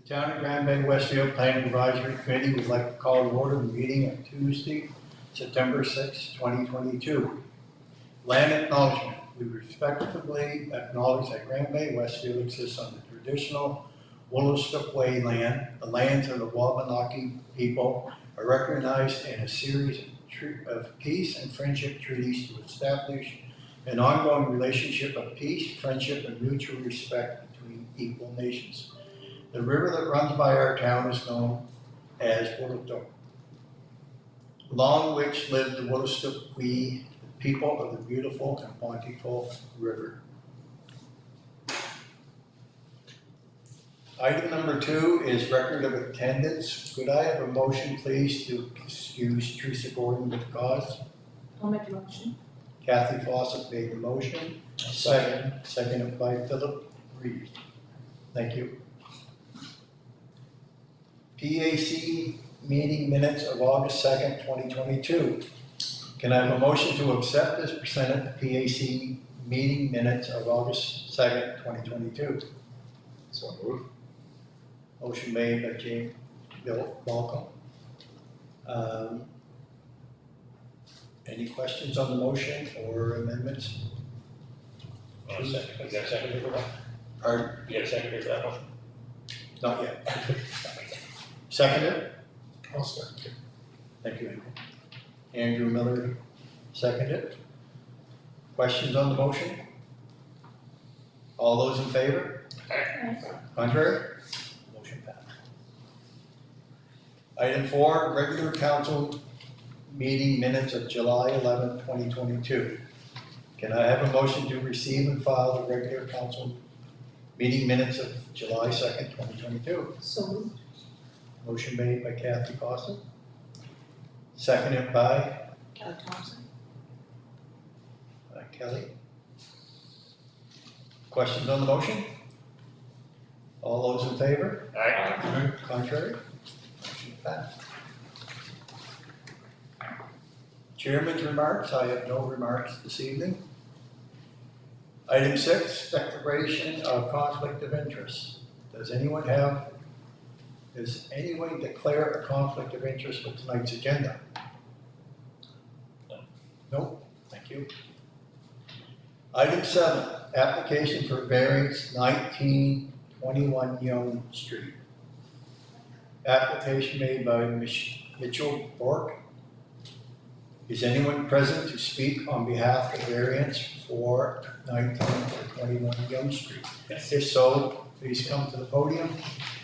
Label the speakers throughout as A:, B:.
A: Town of Grand Bay-Westfield Planning Advisory Committee would like to call to order the meeting on Tuesday, September 6, 2022. Land acknowledgement. We respectfully acknowledge that Grand Bay-Westfield exists on the traditional Wooloostook Way land. The lands of the Wabanaki people are recognized in a series of peace and friendship treaties to establish an ongoing relationship of peace, friendship, and mutual respect between equal nations. The river that runs by our town is known as Wooloostook, along which lived the Wooloostook the people of the beautiful and bountiful river. Item number 2 is record of attendance. Could I have a motion, please, to excuse Teresa Gordon with cause?
B: I'll make a motion.
A: Kathy Fawcett made the motion. Seconded by Philip Reed. Thank you. PAC meeting minutes of August 2nd, 2022. Can I have a motion to accept as presented PAC meeting minutes of August 2nd, 2022?
C: So moved.
A: Motion made by Bill Malcolm. Any questions on the motion or amendments?
C: Is that a second for that?
A: Pardon?
C: You got a second for that motion?
A: Not yet. Seconded?
C: I'll second.
A: Thank you, Andrew Miller seconded. Questions on the motion? All those in favor? Contrary? Motion passed. Item 4, regular council meeting minutes of July 11, 2022. Can I have a motion to receive and file the regular council meeting minutes of July 2nd, 2022?
B: So moved.
A: Motion made by Kathy Fawcett. Seconded by
B: Kelly Thompson.
A: Kelly. Questions on the motion? All those in favor?
C: Aye.
A: Contrary? Motion passed. Chairman's remarks. I have no remarks this evening. Item 6, declaration of conflict of interest. Does anyone declare a conflict of interest with tonight's agenda?
C: No.
A: Nope. Thank you. Item 7, application for variance 1921 Young Street. Application made by Mitchell Bork. Is anyone present to speak on behalf of variance for 1921 Young Street?
C: Yes.
A: If so, please come to the podium.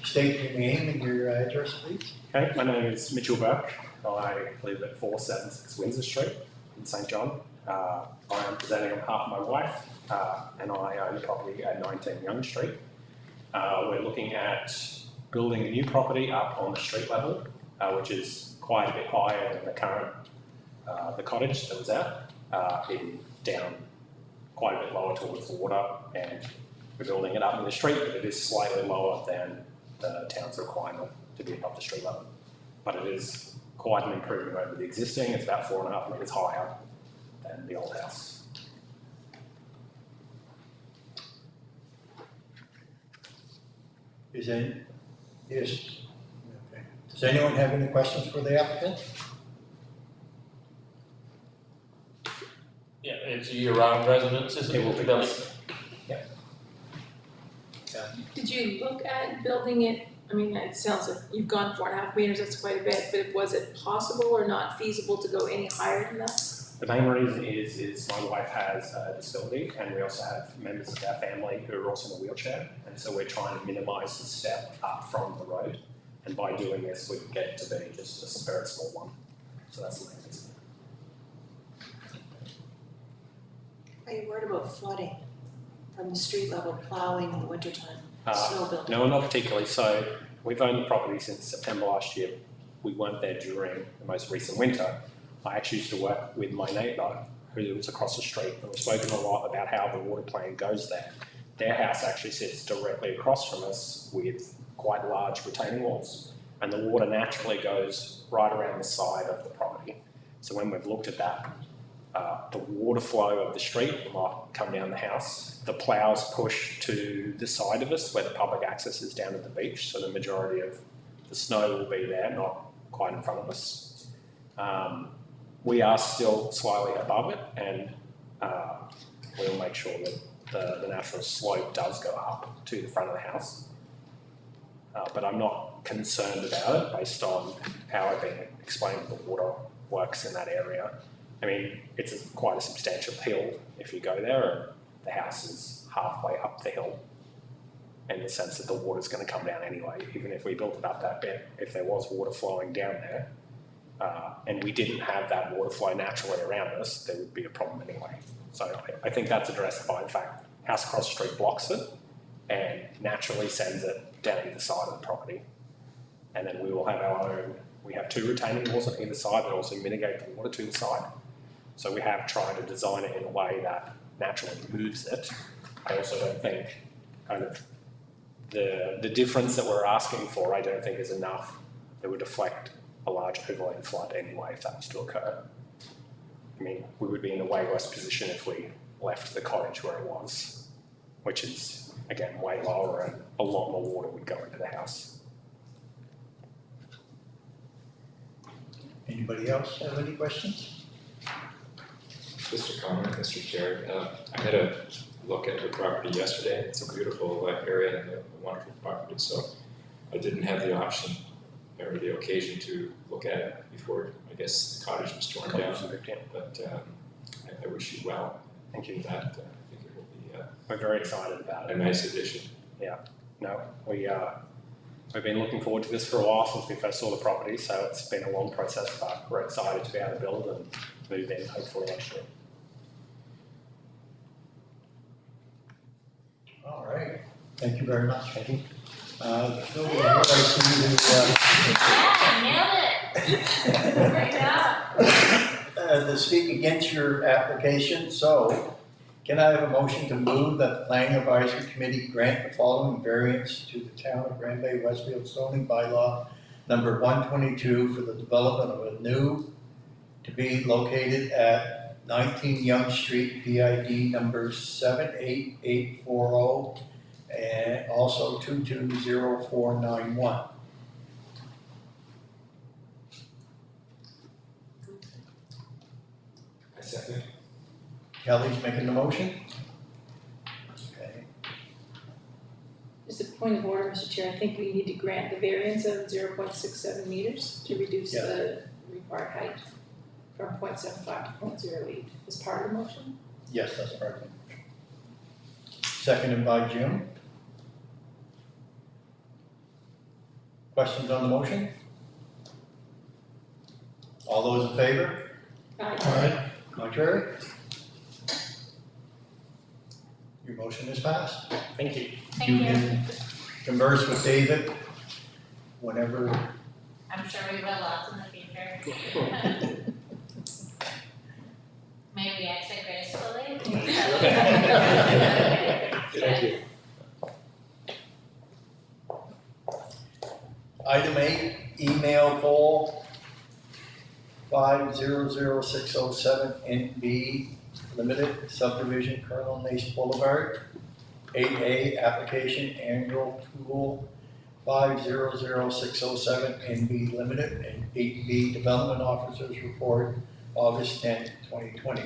A: State your name and your address, please.
D: Okay, my name is Mitchell Burke. I live at 476 Windsor Street in St John. I am presenting on behalf of my wife, and I own the property at 19 Young Street. We're looking at building a new property up on the street level, which is quite a bit higher than the current the cottage that was out, down quite a bit lower towards the water, and we're building it up in the street, but it is slightly lower than the town's requirement to be above the street level. But it is quite an improvement over the existing. It's about 4.5 metres higher than the old house.
A: Yes. Okay. Does anyone have any questions for the applicant?
E: Yeah, it's a year-round residence, isn't it?
D: It will be.
A: Yeah.
B: Did you look at building it? I mean, it sounds like you've gone 4.5 meters, that's quite a bit, but was it possible or not feasible to go any higher than that?
D: The main reason is my wife has a disability, and we also have members of our family who are also in a wheelchair, and so we're trying to minimise the step up from the road, and by doing this we can get it to be just a very small one. So that's the main reason.
F: Are you worried about flooding from the street level plowing in the wintertime, snow building?
D: No, not particularly. So we've owned the property since September last year. We weren't there during the most recent winter. I actually used to work with my neighbour who was across the street, and we've spoken a lot about how the water plan goes there. Their house actually sits directly across from us with quite large retaining walls, and the water naturally goes right around the side of the property. So when we've looked at that, the water flow of the street might come down the house. The ploughs push to the side of us where the public access is down at the beach, so the majority of the snow will be there, not quite in front of us. We are still slightly above it, and we'll make sure that the natural slope does go up to the front of the house. But I'm not concerned about it based on how I've been explaining the water works in that area. I mean, it's quite a substantial hill if you go there, and the house is halfway up the hill in the sense that the water's going to come down anyway. Even if we built it up that bit, if there was water flowing down there, and we didn't have that water flow naturally around us, there would be a problem anyway. So I think that's addressed by the fact house across the street blocks it and naturally sends it down either side of the property. And then we will have our own, we have 2 retaining walls on either side that also mitigate the water to the side. So we have tried to design it in a way that naturally moves it. I also don't think kind of the difference that we're asking for, I don't think is enough that would deflect a large overland flood anyway if that was to occur. I mean, we would be in a way worse position if we left the cottage where it was, which is, again, way lower and a lot more water would go into the house.
A: Anybody else have any questions?
G: Just a comment, Mr. Chair. I had a look at the property yesterday. It's a beautiful area and a wonderful property, so I didn't have the option or the occasion to look at it before, I guess, the cottage was torn down. But I wish you well.
D: Thank you.
G: In that, I think it will be
D: We're very excited about
G: a
D: it.
G: nice addition.
D: No, we've been looking forward to this for a while since we first saw the property, so it's been a long process, but we're excited to be able to build and move in hopefully next year.
A: All right, thank you very much. Thank you. There's no other to speak against your application, so can I have a motion to move that the Planning Advisory Committee grant the following variance to the town of Grand Bay-Westfield zoning bylaw number 122 for the development of a new to be located at 19 Young Street, PID number 78840 and also 220491.
G: I second.
A: Kelly's making the motion. Okay.
B: Just a point of order, Mr. Chair, I think we need to grant the variance of 0.67 meters to reduce
A: Yeah.
B: the required height from 0.75 to 0.08 as part of the motion.
A: Yes, that's part of it. Seconded by Jim. Questions on the motion? All those in favor?
C: Aye.
A: Contrary? Your motion is passed.
D: Thank you.
A: You can converse with David whenever.
H: I'm sure we will lots in the future. Maybe exit gracefully.
G: Thank you.
A: Item 8, email poll 500607 NB Limited Subdivision Colonel Nace Boulevard. 8A, application annual tool 500607 NB Limited, and 8B, development officers report August 10, 2020.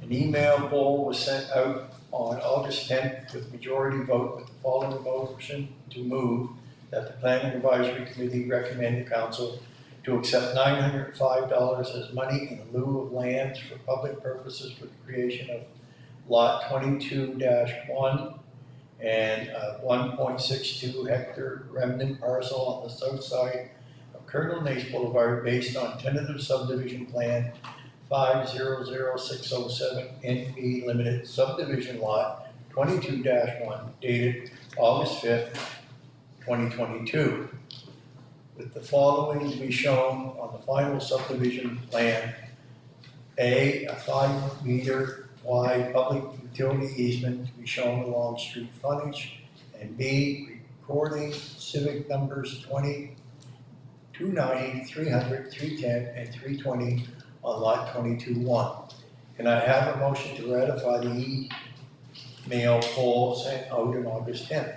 A: An email poll was sent out on August 10th with majority vote with the following motion to move that the Planning Advisory Committee recommend the council to accept $905 as money in lieu of lands for public purposes for the creation of Lot 22-1 and a 1.62 hectare remnant parcel on the south side of Colonel Nace Boulevard based on tentative subdivision plan 500607 NB Limited Subdivision Lot 22-1 dated August 5th, 2022. With the following to be shown on the final subdivision plan. A 5-meter wide public utility easement to be shown along street frontage. And B, recording civic numbers 20, 290, 300, 310, and 320 on lot 22-1. Can I have a motion to ratify the email poll sent out on August 10th?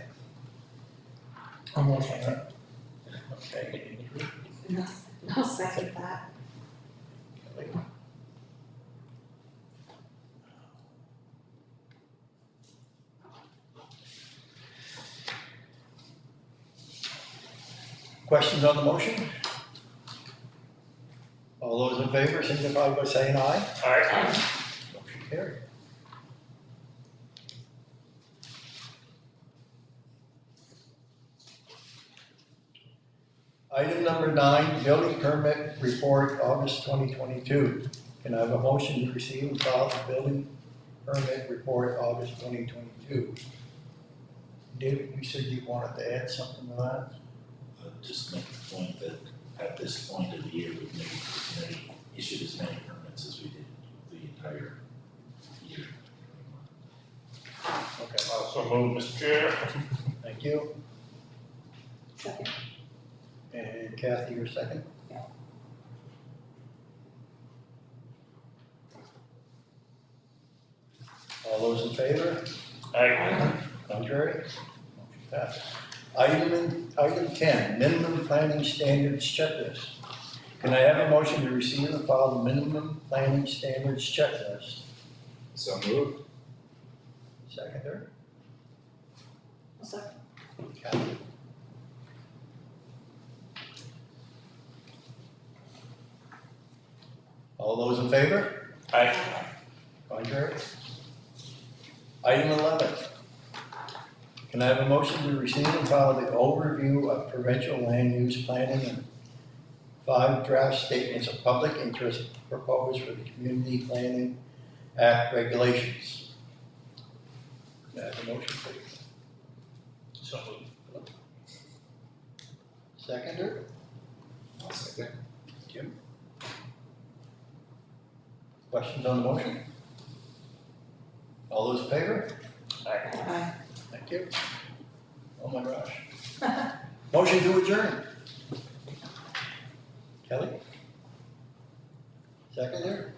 C: I'll motion that.
A: Okay.
F: And I'll second that.
A: Questions on the motion? All those in favor signify by saying aye.
C: Alright.
A: Motion carried. Item number 9, building permit report, August 2022. Can I have a motion to receive and file the building permit report, August 2022? David, you said you wanted to add something to that?
I: Just make the point that at this point of the year, we've issued as many permits as we did the entire year.
A: Okay,
C: Also move, Mr. Chair.
A: thank you.
F: Second.
A: And Kathy, your second?
F: Yeah.
A: All those in favor?
C: Aye.
A: Contrary? Motion passes. Item 10, minimum planning standards checklist. Can I have a motion to receive and file the minimum planning standards checklist?
G: So moved.
A: Seconder?
F: I'll second.
A: Kathy? All those in favor?
C: Aye.
A: Contrary? Item 11. Can I have a motion to receive and file the overview of provincial land use planning and 5 draft statements of public interest proposed for the Community Planning Act regulations? Can I have a motion, please?
C: So moved.
A: Seconder?
G: I'll second.
A: Jim? Questions on the motion? All those in favor?
F: Aye.
A: Thank you. Oh my gosh. Motion to adjourn. Kelly? Second there?